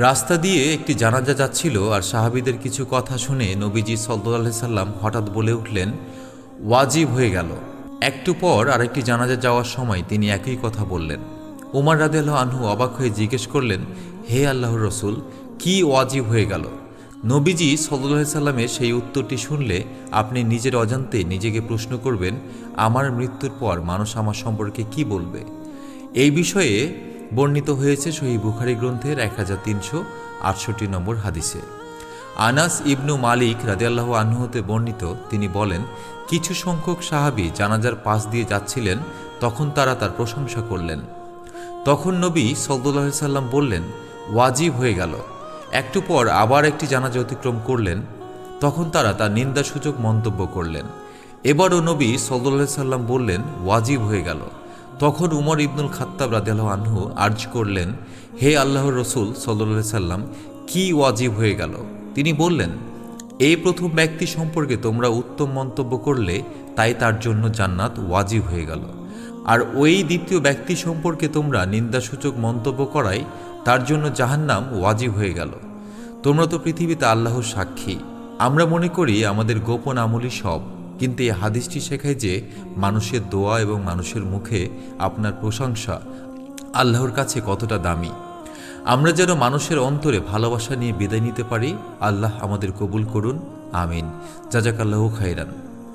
রাস্তা দিয়ে একটি জানাজা যাচ্ছিল, আর সাহাবীদের কিছু কথা শুনে নবীজি সাল্লাল্লাহু আলাইহি সাল্লাম হঠাৎ বলে উঠলেন, ওয়াজিব হয়ে গেল। একটু পর আরেকটি জানাজা যাওয়ার সময় তিনি একই কথা বললেন। উমর রাদিয়াল্লাহু আনহু অবাক হয়ে জিজ্ঞেস করলেন, হে আল্লাহর রসুল, কি ওয়াজিব হয়ে গেল? নবীজি সাল্লাল্লাহু আলাইহি সাল্লামের সেই উত্তরটি শুনলে আপনি নিজের অজান্তে নিজেকে প্রশ্ন করবেন, আমার মৃত্যুর পর মানুষ আমার সম্পর্কে কি বলবে? এই বিষয়ে বর্ণিত হয়েছে সহিহ বুখারী গ্রন্থের 1368 নম্বর হাদিসে। আনাস ইবনু মালিক রাদিয়াল্লাহু আনহু হতে বর্ণিত, তিনি বলেন, কিছু সংখ্যক সাহাবী জানাজার পাশ দিয়ে যাচ্ছিলেন, তখন তারা তার প্রশংসা করলেন। তখন নবী সাল্লাল্লাহু আলাইহি সাল্লাম বললেন, ওয়াজিব হয়ে গেল। একটু পর আবার একটি জানাজা অতিক্রম করলেন, তখন তারা তার নিন্দাসূচক মন্তব্য করলেন। এবারও নবী সাল্লাল্লাহু আলাইহি সাল্লাম বললেন, ওয়াজিব হয়ে গেল। তখন উমর ইবনুল খাত্তাব রাদিয়াল্লাহু আনহু আর্জ করলেন, হে আল্লাহর রসুল সাল্লাল্লাহু আলাইহি সাল্লাম, কি ওয়াজিব হয়ে গেল? তিনি বললেন, এই প্রথম ব্যক্তি সম্পর্কে তোমরা উত্তম মন্তব্য করলে তাই তার জন্য জান্নাত ওয়াজিব হয়ে গেল, আর ওই দ্বিতীয় ব্যক্তি সম্পর্কে তোমরা নিন্দাসূচক মন্তব্য করায় তার জন্য জাহান্নাম ওয়াজিব হয়ে গেল। তোমরা তো পৃথিবীতে আল্লাহর সাক্ষী। আমরা মনে করি আমাদের গোপন আমলই সব, কিন্তু এই হাদিসটি শেখায় যে মানুষের দোয়া এবং মানুষের মুখে আপনার প্রশংসা আল্লাহর কাছে কতটা দামি। আমরা যেন মানুষের অন্তরে ভালোবাসা নিয়ে বিদায় নিতে পারি। আল্লাহ আমাদের কবুল করুন, আমিন। জাযাকাল্লাহু খাইরান।